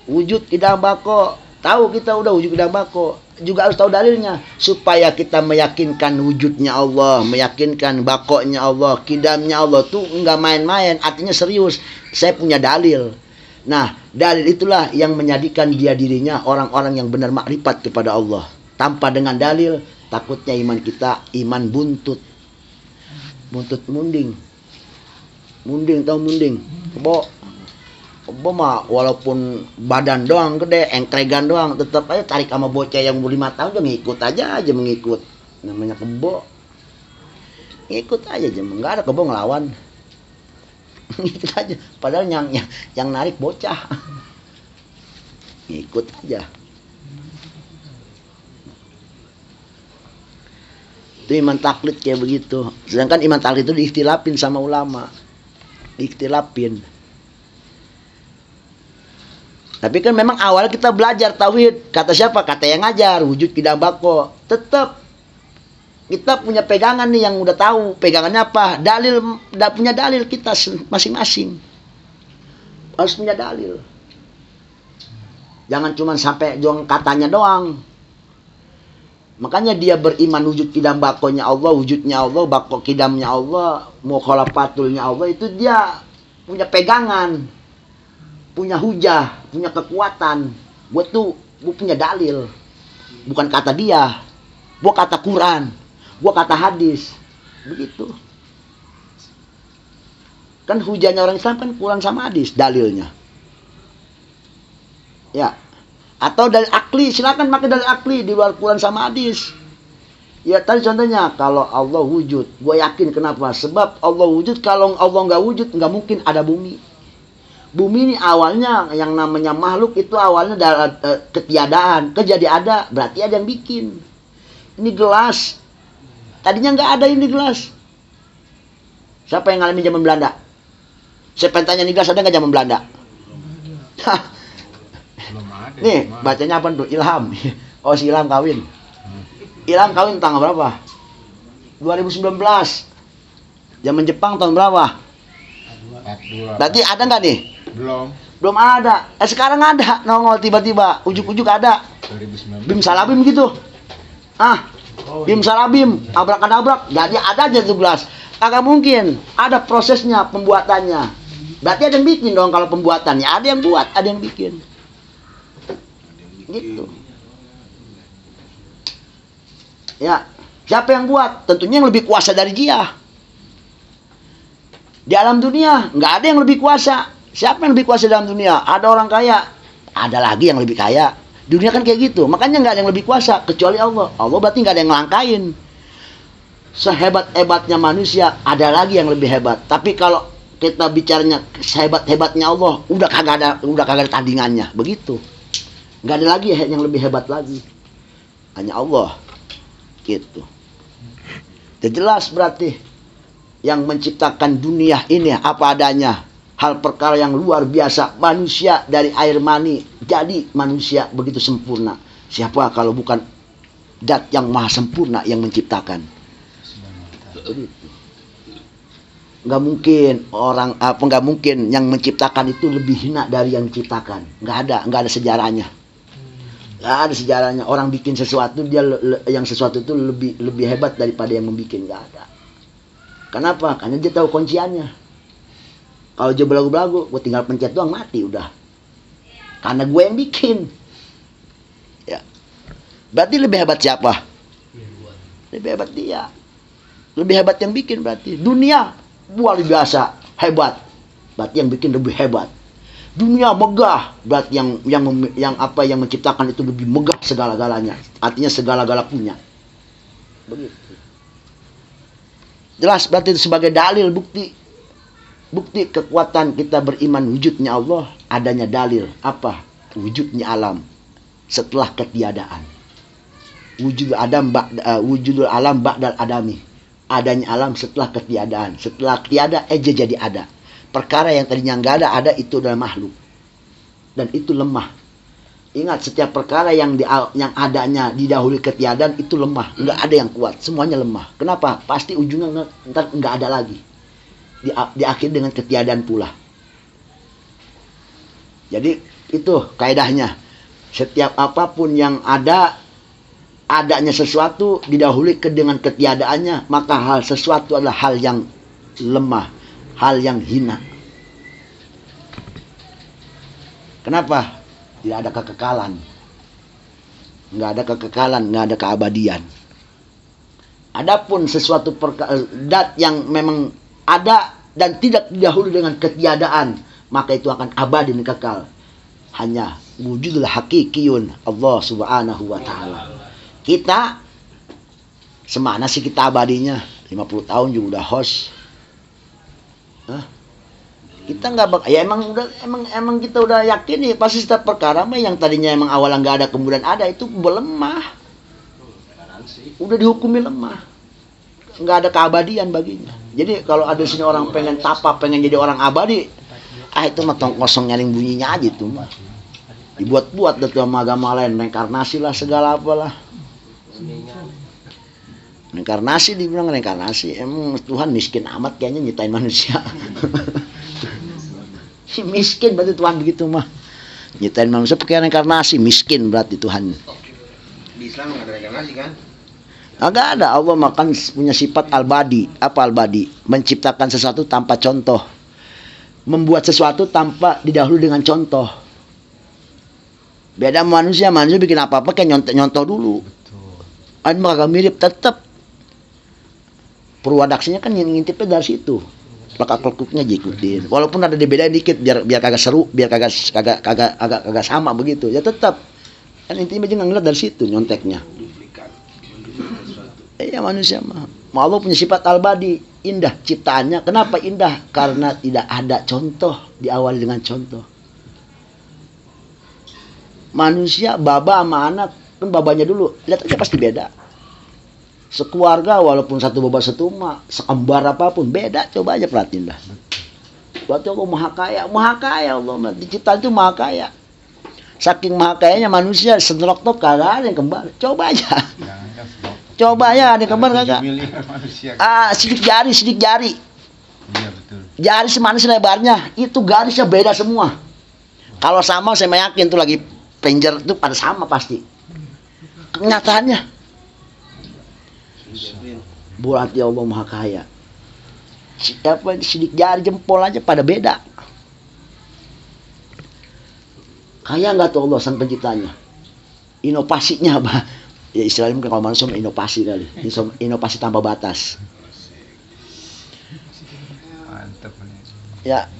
Wujud idam bako. Tahu kita udah wujud idam bako. Juga harus tahu dalilnya supaya kita meyakinkan wujudnya Allah, meyakinkan bakoknya Allah, kidamnya Allah tuh nggak main-main, artinya serius. Saya punya dalil. Nah, dalil itulah yang menjadikan dia dirinya orang-orang yang benar makrifat kepada Allah. Tanpa dengan dalil, takutnya iman kita iman buntut. Buntut munding. Munding, tahu munding? Kebo mah walaupun badan doang gede, engkregan doang, tetap aja tarik sama bocah yang umur 5 tahun, dia ngikut aja mengikut. Namanya kebo. Ngikut aja, nggak ada kebo ngelawan. Ngikut aja. Padahal yang narik bocah. Ngikut aja. Itu iman taklid kayak begitu. Sedangkan iman taklid itu diikhtilafin sama ulama. Diikhtilafin. Tapi kan memang awal kita belajar tauhid. Kata siapa? Kata yang ngajar. Wujud kidam bako. Tetap kita punya pegangan nih yang udah tahu. Pegangannya apa? Dalil. Udah punya dalil kita masing-masing. Harus punya dalil. Jangan cuma sampai juang katanya doang. Makanya dia beriman wujud kidam bakonya Allah, wujudnya Allah, bako kidamnya Allah, mukhalafatulnya Allah. Itu dia punya pegangan, punya hujah, punya kekuatan. Gue punya dalil. Bukan kata dia, gue kata Quran, gue kata hadis. Begitu. Kan hujahnya orang Islam kan Quran sama hadis, dalilnya. Ya. Atau dalil akli, silakan pakai dalil akli di luar Quran sama hadis. Ya tadi contohnya, kalau Allah wujud, gue yakin kenapa? Sebab Allah wujud, kalau Allah nggak wujud, nggak mungkin ada bumi. Bumi ini awalnya yang namanya makhluk itu awalnya dari ketiadaan, kejadi ada, berarti ada yang bikin. Ini gelas, tadinya nggak ada ini gelas. Siapa yang ngalamin zaman Belanda? Saya pengen tanya, ini gelas ada nggak zaman Belanda? Nih, bacanya apa tuh? Ilham. Oh, si Ilham kawin. Ilham kawin tanggal berapa? 2019. Zaman Jepang tahun berapa? 42. Berarti ada nggak nih? Belum ada. Sekarang ada. Nongol tiba-tiba. Ujuk-ujuk ada. 2019. Bim salabim gitu. Bim salabim. Abrak-adabrak. Jadi ada aja tuh gelas. Kagak mungkin. Ada prosesnya pembuatannya. Berarti ada yang bikin dong kalau pembuatannya. Ada yang buat, ada yang bikin. Gitu. Ya, siapa yang buat? Tentunya yang lebih kuasa dari dia. Di alam dunia nggak ada yang lebih kuasa. Siapa yang lebih kuasa dalam dunia? Ada orang kaya, ada lagi yang lebih kaya. Dunia kan kayak gitu. Makanya nggak ada yang lebih kuasa kecuali Allah. Allah berarti nggak ada yang ngelangkain. Sehebat-hebatnya manusia, ada lagi yang lebih hebat. Tapi kalau kita bicaranya sehebat-hebatnya Allah, udah kagak ada tandingannya. Begitu. Nggak ada lagi yang lebih hebat lagi. Hanya Allah. Gitu. Itu jelas berarti. Yang menciptakan dunia ini apa adanya. Hal perkara yang luar biasa. Manusia dari air mani. Jadi manusia begitu sempurna. Siapa kalau bukan Dat yang maha sempurna yang menciptakan. Nggak mungkin yang menciptakan itu lebih hina dari yang menciptakan. Nggak ada sejarahnya. Nggak ada sejarahnya. Orang bikin sesuatu, yang sesuatu itu lebih hebat daripada yang membuat. Nggak ada. Kenapa? Karena dia tahu kunciannya. Kalau dia belagu-belagu, gue tinggal pencet doang, mati udah. Karena gue yang bikin. Ya. Berarti lebih hebat siapa? Lebih hebat dia. Lebih hebat yang bikin berarti. Dunia luar biasa hebat. Berarti yang bikin lebih hebat. Dunia megah, berarti yang menciptakan itu lebih megah segala-galanya. Artinya segala-gala punya. Begitu. Jelas berarti itu sebagai dalil bukti kekuatan kita beriman wujudnya Allah, adanya dalil apa? Wujudnya alam setelah ketiadaan. Wujudul alam ba'dal adami. Adanya alam setelah ketiadaan. Setelah tiada jadi ada. Perkara yang tadinya enggak ada itu adalah makhluk. Dan itu lemah. Ingat, setiap perkara yang adanya didahului ketiadaan itu lemah, nggak ada yang kuat, semuanya lemah. Kenapa? Pasti ujungnya ntar nggak ada lagi. Diakhiri dengan ketiadaan pula. Jadi itu kaidahnya. Setiap apapun yang adanya sesuatu didahului dengan ketiadaannya, maka sesuatu adalah hal yang lemah, hal yang hina. Kenapa? Tidak ada kekekalan. Nggak ada kekekalan, nggak ada keabadian. Adapun sesuatu dat yang memang ada dan tidak didahului dengan ketiadaan, maka itu akan abadi dan kekal. Hanya wujudul hakikiyun Allah subhanahu wa ta'ala. Kita semana sih kita abadinya? 50 tahun juga udah host. Kita nggak ya emang kita udah yakin nih pasti setiap perkara mah yang tadinya emang awalnya nggak ada kemudian ada itu lemah, udah dihukumi lemah, nggak ada keabadian baginya. Jadi kalau ada sini orang pengen pengen jadi orang abadi, itu mah tong kosong nyaring bunyinya aja tuh mah, dibuat-buat dari agama lain, reinkarnasi lah segala apalah. Reinkarnasi dibilang reinkarnasi, emang Tuhan miskin amat kayaknya nyiptain manusia. Miskin berarti Tuhan begitu mah. Nyiptain manusia pakai reinkarnasi, miskin berarti Tuhan. Di Islam nggak ada reinkarnasi kan? Agak ada. Allah makan punya sifat al-badi. Apa al-badi? Menciptakan sesuatu tanpa contoh. Membuat sesuatu tanpa didahului dengan contoh. Beda manusia bikin apa-apa kayak nyontoh dulu. Ada mah agak mirip tetap. Perwadaksinya kan ngintipnya dari situ. Lekuk-lekuknya diikutin. Walaupun ada dibedain dikit biar kagak seru, biar kagak sama begitu. Ya tetap. Kan intinya aja ngeliat dari situ nyonteknya. Iya manusia mah. Allah punya sifat al-badi, indah ciptaannya. Kenapa indah? Karena tidak ada contoh, diawali dengan contoh. Manusia baba sama anak, kan babanya dulu, lihat aja pasti beda. Sekeluarga walaupun satu baba satu emak, sekembar apapun beda, coba aja perhatiin dah. Berarti Allah maha kaya Allah, diciptaan itu maha kaya. Saking maha kayanya manusia senrok-tok kagak ada yang kembar. Coba aja. Coba aja ada yang kembar kagak. Sidik jari. Iya betul. Jari semana lebarnya, itu garisnya beda semua. Kalau sama saya yakin tuh lagi penjer itu pada sama pasti. Kenyataannya berarti Allah maha kaya. Sidik jari jempol aja pada beda. Kaya nggak tuh Allah sang penciptanya? Inovasinya apa? Ya istilahnya mungkin kalau manusia inovasi kali. Inovasi tanpa batas. Mantap nih. Ya,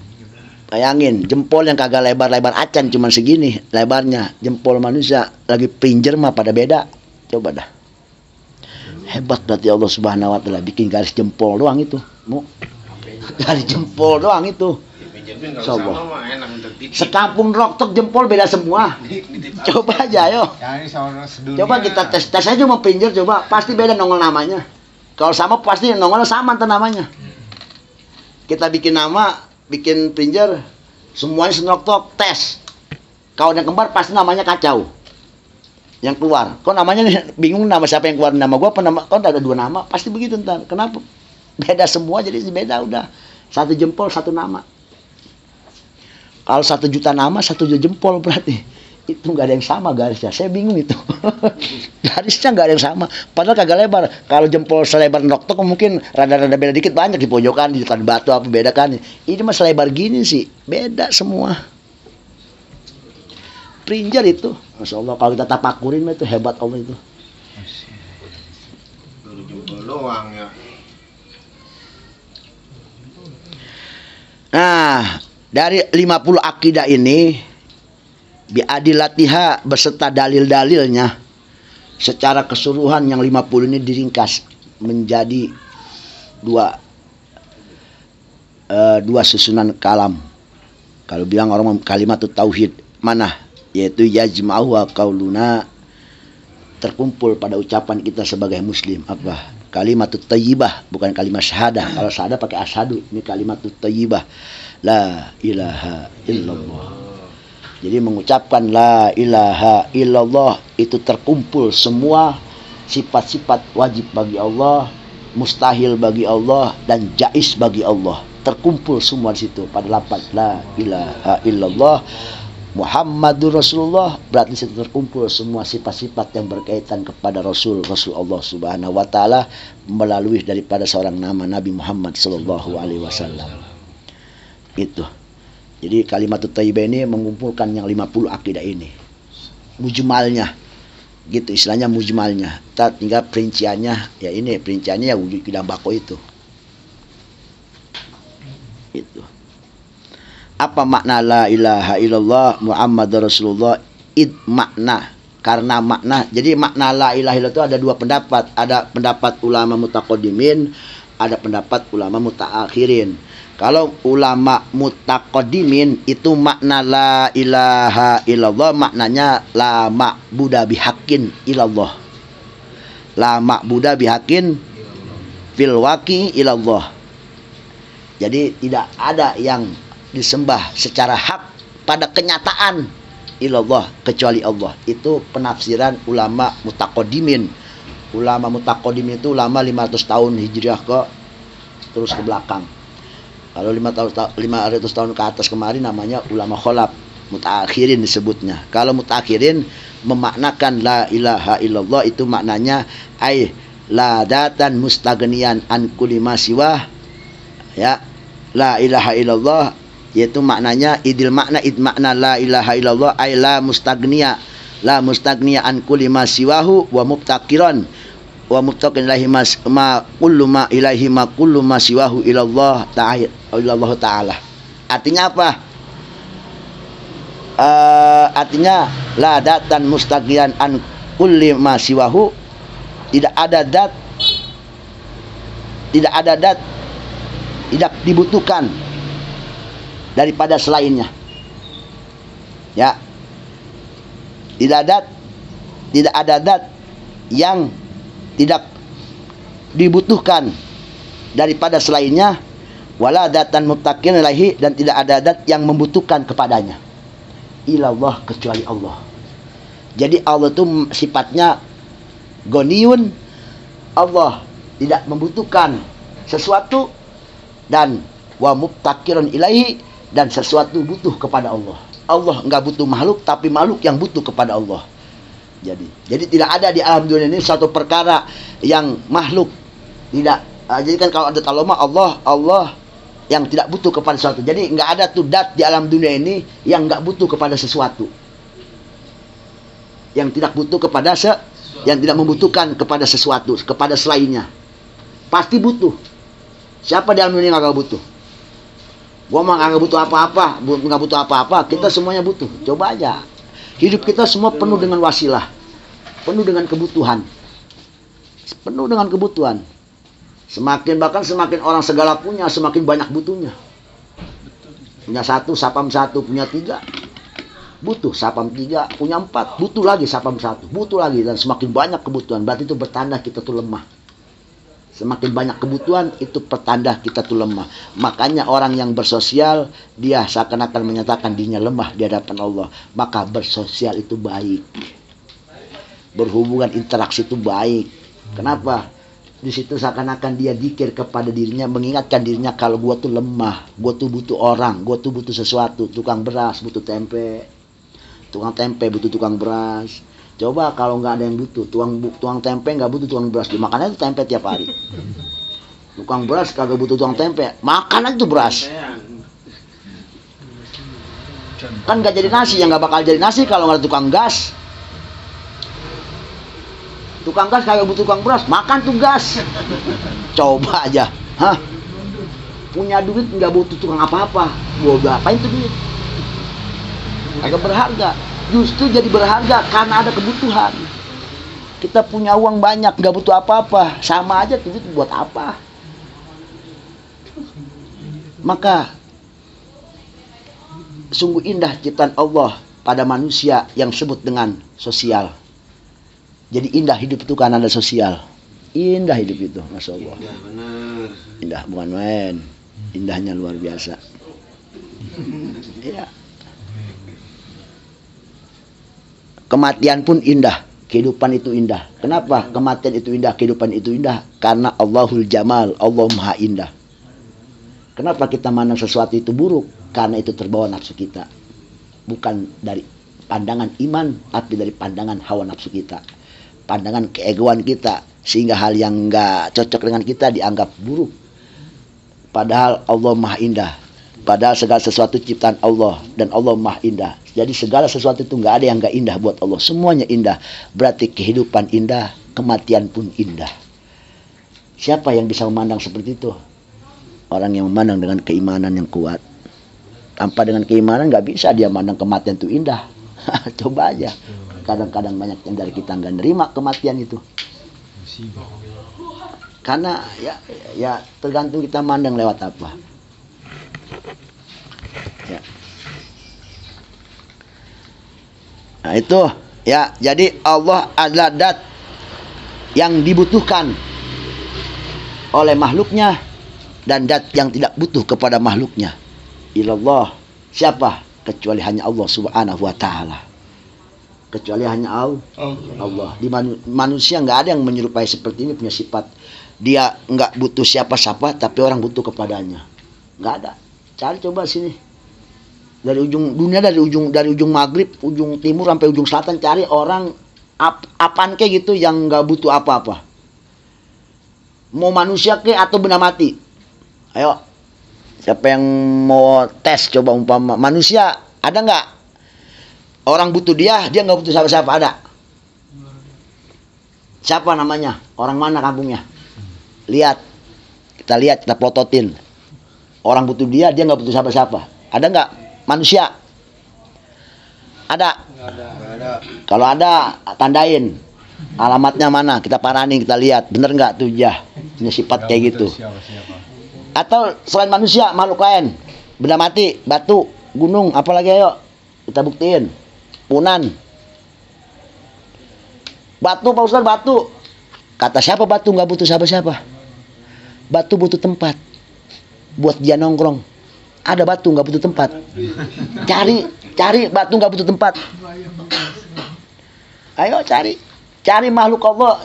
bayangin jempol yang kagak lebar-lebar acan cuman segini lebarnya. Jempol manusia lagi pinjer mah pada beda. Coba dah. Hebat berarti Allah subhanahu wa ta'ala bikin garis jempol doang itu. Garis jempol doang itu. Soalnya sekampung roktok jempol beda semua. Coba aja ayo. Coba kita tes aja mau pinjer coba pasti beda nongol namanya. Kalau sama pasti nongol sama ntar namanya. Kita bikin nama, bikin pinjer semuanya senroktok tes. Kalau yang kembar pasti namanya kacau. Yang keluar, kok namanya bingung nama siapa yang keluar, nama gua apa nama, kok ada dua nama, pasti begitu ntar. Kenapa? Beda semua jadi beda udah. Satu jempol satu nama. Kalau 1 juta nama 1 juta jempol berarti itu nggak ada yang sama garisnya. Saya bingung itu. Garisnya nggak ada yang sama. Padahal kagak lebar. Kalau jempol selebar noktok mungkin rada-rada beda dikit banyak di pojokan di depan batu apa beda kan. Ini mah selebar gini sih beda semua. Prinjer itu, Masya Allah kalau kita tapakurin itu hebat Allah itu. Baru jempol doang ya. Nah, dari 50 akidah ini biadilatiha beserta dalil-dalilnya secara keseluruhan yang 50 ini diringkas menjadi dua susunan kalam. Kalau bilang orang kalimat tauhid mana, yaitu yajma'u wa qauluna, terkumpul pada ucapan kita sebagai muslim apa? Kalimat thayyibah, bukan kalimat syahadah. Kalau syahadah pakai asyhadu, ini kalimat thayyibah. La ilaha illallah. Jadi mengucapkan la ilaha illallah itu terkumpul semua sifat-sifat wajib bagi Allah, mustahil bagi Allah, dan jaiz bagi Allah. Terkumpul semua di situ pada lafaz la ilaha illallah Muhammadur Rasulullah. Berarti situ terkumpul semua sifat-sifat yang berkaitan kepada Rasul Allah Subhanahu wa taala melalui daripada seorang nama Nabi Muhammad sallallahu alaihi wasallam. Itu. Jadi kalimat thayyibah ini mengumpulkan yang 50 akidah ini. Mujmalnya. Gitu istilahnya mujmalnya. Tinggal perinciannya, ya ini perinciannya ya wujud kidam bako itu. Itu. Apa makna la ilaha illallah Muhammadur Rasulullah? Makna, karena makna. Jadi makna la ilaha illallah itu ada dua pendapat. Ada pendapat ulama mutaqaddimin, ada pendapat ulama mutaakhirin. Kalau ulama mutaqaddimin itu makna la ilaha illallah maknanya la ma'buda bihaqqin illallah. La ma'buda bihaqqin fil waqi illallah. Jadi tidak ada yang disembah secara hak pada kenyataan ilallah kecuali Allah. Itu penafsiran ulama mutaqaddimin. Ulama mutaqaddimin itu ulama 500 tahun hijriah terus ke belakang. Kalau 500 tahun ke atas kemarin namanya ulama kholaf, mutaakhirin disebutnya. Kalau mutaakhirin memaknakan la ilaha illallah itu maknanya ay la datan mustaghniyan an kulli ma siwa, ya. La ilaha illallah yaitu maknanya idil makna la ilaha illallah ay la mustaghniya an kulli ma siwahu wa mubtakiran wa mubtakin ilahi ma kullu ma ilahi ma kullu ma siwahu ilallah ta'ala. Artinya apa? Artinya la datan mustaghniyan an kulli ma siwahu, tidak ada dat tidak dibutuhkan daripada selainnya, ya. Tidak ada dat yang tidak dibutuhkan daripada selainnya, wala datan mubtakin ilahi, dan tidak ada dat yang membutuhkan kepadanya, ilallah kecuali Allah. Jadi Allah itu sifatnya ghaniyun, Allah tidak membutuhkan sesuatu, dan wa mubtakirun ilaihi, dan sesuatu butuh kepada Allah. Allah enggak butuh makhluk, tapi makhluk yang butuh kepada Allah. Jadi tidak ada di alam dunia ini suatu perkara yang makhluk tidak. Jadi kan kalau ada taloma Allah yang tidak butuh kepada sesuatu. Jadi enggak ada tuh dat di alam dunia ini yang enggak butuh kepada sesuatu. Yang tidak butuh kepada yang tidak membutuhkan kepada sesuatu, kepada selainnya. Pasti butuh. Siapa di alam dunia yang enggak butuh? Gua mah enggak butuh apa-apa, enggak butuh apa-apa. Kita semuanya butuh. Coba aja. Hidup kita semua penuh dengan wasilah, penuh dengan kebutuhan, penuh dengan kebutuhan. Bahkan semakin orang segala punya, semakin banyak butuhnya. Punya satu, sapam satu, punya tiga, butuh sapam tiga, punya empat, butuh lagi sapam satu, butuh lagi, dan semakin banyak kebutuhan. Berarti itu bertanda kita tuh lemah. Semakin banyak kebutuhan itu pertanda kita tuh lemah. Makanya orang yang bersosial dia seakan-akan menyatakan dirinya lemah di hadapan Allah. Maka bersosial itu baik. Berhubungan interaksi itu baik. Kenapa? Di situ seakan-akan dia zikir kepada dirinya, mengingatkan dirinya kalau gua tuh lemah, gua tuh butuh orang, gua tuh butuh sesuatu. Tukang beras butuh tempe. Tukang tempe butuh tukang beras. Coba kalau nggak ada yang butuh, tuang tempe nggak butuh tuang beras, dimakan aja tempe tiap hari. Tukang beras kagak butuh tuang tempe, makan aja tuh beras. Kan nggak jadi nasi, yang nggak bakal jadi nasi kalau nggak ada tukang gas. Tukang gas kagak butuh tukang beras, makan tuh gas. Coba aja, punya duit nggak butuh tukang apa-apa. Gua ngapain tuh duit? Agak berharga. Justru jadi berharga karena ada kebutuhan. Kita punya uang banyak, nggak butuh apa-apa, sama aja duit buat apa? Maka sungguh indah ciptaan Allah pada manusia yang disebut dengan sosial. Jadi indah hidup itu karena ada sosial. Indah hidup itu, Masya Allah. Ya benar. Indah bukan main. Indahnya luar biasa. Ya. Kematian pun indah. Kehidupan itu indah. Kenapa kematian itu indah, kehidupan itu indah? Karena Allahul Jamal, Allah Maha Indah. Kenapa kita mandang sesuatu itu buruk? Karena itu terbawa nafsu kita. Bukan dari pandangan iman, tapi dari pandangan hawa nafsu kita. Pandangan keegoan kita. Sehingga hal yang enggak cocok dengan kita dianggap buruk. Padahal Allah Maha Indah. Padahal segala sesuatu ciptaan Allah. Dan Allah Maha Indah. Jadi segala sesuatu itu enggak ada yang enggak indah buat Allah. Semuanya indah. Berarti kehidupan indah, kematian pun indah. Siapa yang bisa memandang seperti itu? Orang yang memandang dengan keimanan yang kuat. Tanpa dengan keimanan nggak bisa dia memandang kematian itu indah. Coba aja. Kadang-kadang banyak yang dari kita nggak nerima kematian itu. Karena ya tergantung kita mandang lewat apa. Ya. Nah itu ya, jadi Allah adalah zat yang dibutuhkan oleh makhluknya dan zat yang tidak butuh kepada makhluknya. Ilallah, siapa? Kecuali hanya Allah Subhanahu wa taala. Kecuali hanya Allah. Di manusia nggak ada yang menyerupai seperti ini, punya sifat dia nggak butuh siapa-siapa tapi orang butuh kepadanya. Nggak ada. Cari coba sini. Dari ujung dunia, dari ujung maghrib, ujung timur sampai ujung selatan, cari orang apaan kayak gitu yang nggak butuh apa-apa. Mau manusia ke atau benda mati. Ayo, siapa yang mau tes coba umpama manusia, ada nggak orang butuh dia nggak butuh siapa-siapa? Ada. Siapa namanya? Orang mana kampungnya? Lihat, kita plototin. Orang butuh dia nggak butuh siapa-siapa. Ada nggak manusia? Ada. Ada. Kalau ada, tandain. Alamatnya mana? Kita paranin, kita lihat. Bener nggak tuh ya? Ini sifat kayak gitu. Atau selain manusia, makhluk lain. Benda mati, batu, gunung, apalagi ayo. Kita buktiin. Punan. Batu, Pak Ustaz, batu. Kata siapa batu nggak butuh siapa-siapa? Batu butuh tempat. Buat dia nongkrong. Ada batu nggak butuh tempat. Cari batu nggak butuh tempat. Ayo cari makhluk Allah.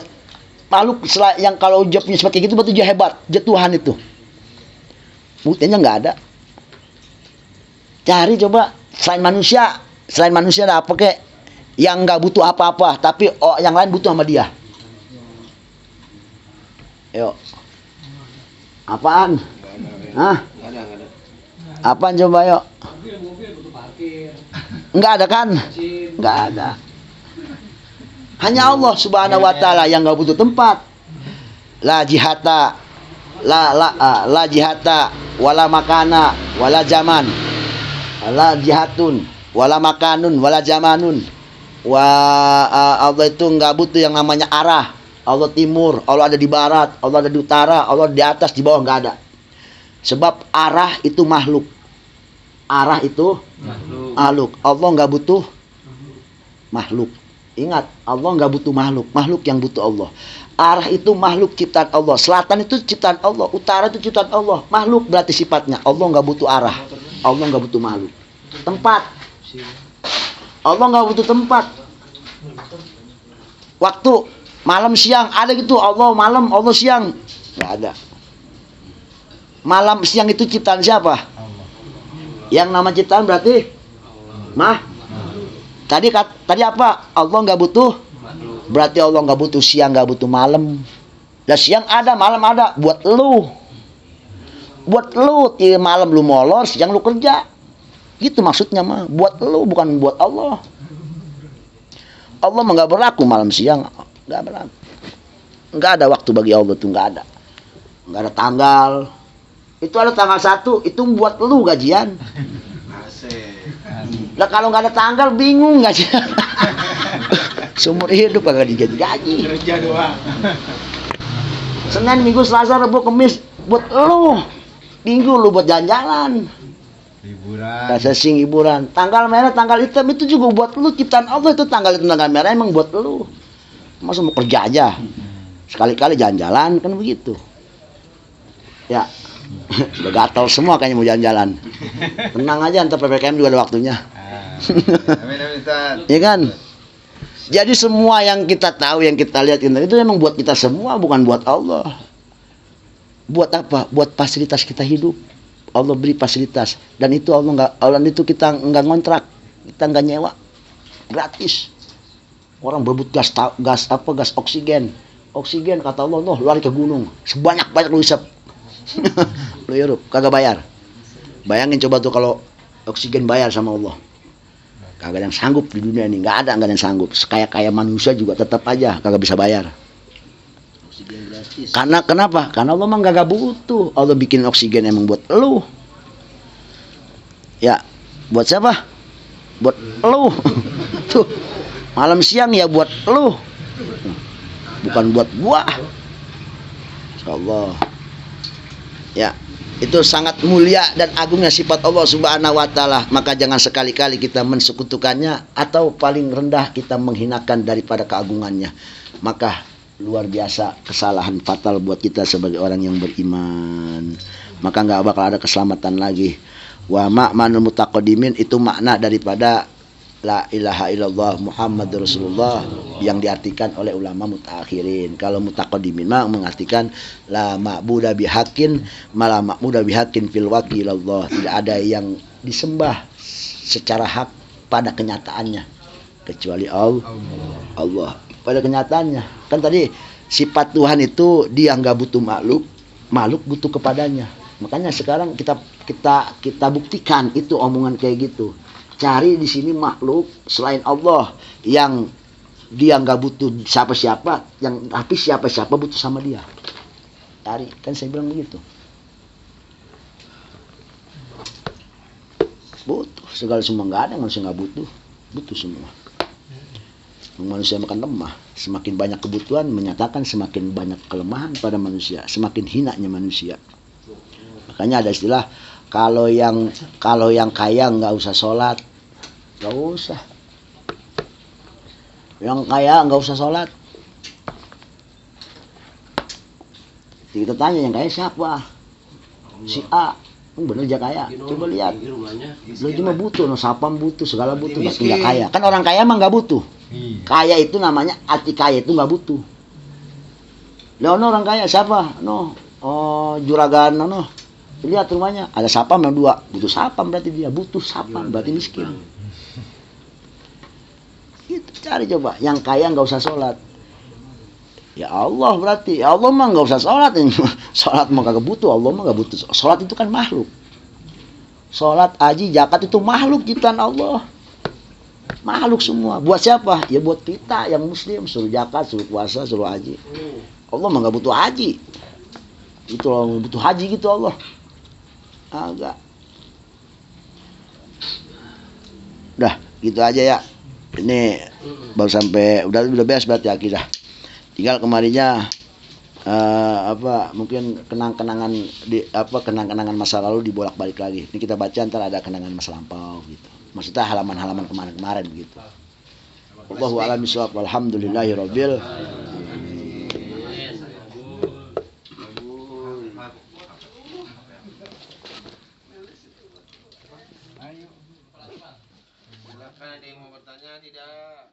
Makhluk yang kalau jawabnya seperti itu berarti dia hebat, dia Tuhan itu. Buktinya nggak ada. Cari coba selain manusia ada apa kek yang nggak butuh apa-apa, tapi yang lain butuh sama dia. Yuk, apaan? Hah? Apaan coba yuk? Nggak ada kan? Nggak ada. Hanya Allah Subhanahu wa taala yang nggak butuh tempat. La jihata wala makana wala zaman. La jihatun wala makanun wala zamanun. Allah itu nggak butuh yang namanya arah. Allah timur, Allah ada di barat, Allah ada di utara, Allah di atas, di bawah, nggak ada. Sebab arah itu makhluk. Arah itu makhluk. Allah nggak butuh makhluk. Ingat, Allah nggak butuh makhluk. Makhluk yang butuh Allah. Arah itu makhluk ciptaan Allah. Selatan itu ciptaan Allah. Utara itu ciptaan Allah. Makhluk berarti sifatnya. Allah nggak butuh arah. Allah nggak butuh makhluk. Tempat. Allah nggak butuh tempat. Waktu. Malam siang. Ada gitu. Allah malam, Allah siang. Nggak ada. Malam siang itu ciptaan siapa? Yang nama ciptaan berarti Tadi apa? Allah nggak butuh. Berarti Allah nggak butuh siang, nggak butuh malam. Dan siang ada, malam ada. Buat lu. Malam lu molor, siang lu kerja. Gitu maksudnya mah. Buat lu, bukan buat Allah. Allah mah nggak berlaku malam siang. Nggak berlaku. Nggak ada waktu bagi Allah tuh, nggak ada. Nggak ada tanggal. Itu ada tanggal 1, itu buat lu gajian. Lah kalau nggak ada tanggal bingung gajian. Seumur hidup kagak digaji. Kerja doang. Senin, Minggu, Selasa, Rabu, Kamis buat lu. Minggu lu buat jalan-jalan. Liburan. Kasasing hiburan. Tanggal merah, tanggal hitam itu juga buat lu. Ciptaan Allah itu tanggal itu tanggal merah emang buat lu. Masa mau kerja aja. Sekali-kali jalan-jalan kan begitu. Ya. Udah gatal semua kayaknya mau jalan-jalan. Tenang aja, ntar PPKM juga ada waktunya. Amin amin Ustaz. Ya kan? Jadi semua yang kita tahu, yang kita lihat itu memang buat kita semua, bukan buat Allah. Buat apa? Buat fasilitas kita hidup. Allah beri fasilitas, dan itu Allah itu kita nggak ngontrak, kita nggak nyewa, gratis. Orang berebut gas oksigen kata Allah, noh lari ke gunung, sebanyak lu isap. Lu hirup kagak bayar. Bayangin coba tuh kalau oksigen bayar sama Allah. Kagak ada yang sanggup di dunia ini, nggak ada yang sanggup. Sekaya manusia juga tetap aja kagak bisa bayar. Karena kenapa? Karena Allah mah gak butuh. Allah bikin oksigen emang buat lu. Ya, buat siapa? Buat lu. Tuh, malam siang ya buat lu. Bukan buat gua. Insyaallah. Ya, itu sangat mulia dan agungnya sifat Allah Subhanahu wa taala. Maka jangan sekali-kali kita mensekutukannya atau paling rendah kita menghinakan daripada keagungannya. Maka luar biasa kesalahan fatal buat kita sebagai orang yang beriman. Maka nggak bakal ada keselamatan lagi. Wa ma'manul mutaqaddimin itu makna daripada la ilaha illallah Muhammadur Rasulullah yang diartikan oleh ulama mutaakhirin. Kalau mutaqaddimin mah mengartikan la ma'budu bihaqqin mala ma'budu bihaqqin fil waqi ilallah. Tidak ada yang disembah secara hak pada kenyataannya kecuali Allah. Pada kenyataannya kan tadi sifat Tuhan itu dia nggak butuh makhluk butuh kepadanya. Makanya sekarang kita buktikan itu omongan kayak gitu. Cari di sini makhluk selain Allah yang dia nggak butuh siapa-siapa, yang tapi siapa-siapa butuh sama dia. Cari, kan saya bilang begitu. Butuh segala semua, nggak ada manusia nggak butuh semua. Manusia makan lemah, semakin banyak kebutuhan menyatakan semakin banyak kelemahan pada manusia, semakin hinanya manusia. Makanya ada istilah kalau yang kaya nggak usah sholat, nggak usah. Yang kaya nggak usah sholat. Kita tanya yang kaya siapa? Si A. Bener aja kaya. Coba lihat. Lu cuma butuh, no sapam butuh, segala butuh, berarti nggak kaya. Kan orang kaya mah nggak butuh. Kaya itu namanya arti kaya itu nggak butuh. Lah orang kaya siapa? Juragan lihat rumahnya ada sapam yang 2, butuh sapam berarti dia butuh sapam berarti miskin. Itu cari coba yang kaya nggak usah sholat. Ya Allah berarti ya Allah mah nggak usah sholat. Sholat mah kagak butuh, Allah mah nggak butuh. Sholat itu kan makhluk. Sholat, haji, zakat itu makhluk ciptaan Allah. Makhluk semua. Buat siapa? Ya buat kita yang muslim, suruh zakat, suruh puasa, suruh haji. Allah mah nggak butuh haji. Itu Allah butuh haji gitu Allah. Agak. Udah, gitu aja ya. Ini baru sampai udah beres berarti akidah. Tinggal kemarinnya mungkin kenang-kenangan masa lalu dibolak-balik lagi. Ini kita baca ntar ada kenangan masa lampau gitu. Maksudnya halaman-halaman kemarin-kemarin gitu. Wallahu a'lam bishawab. Walhamdulillahirabbil Silakan ada yang mau bertanya tidak?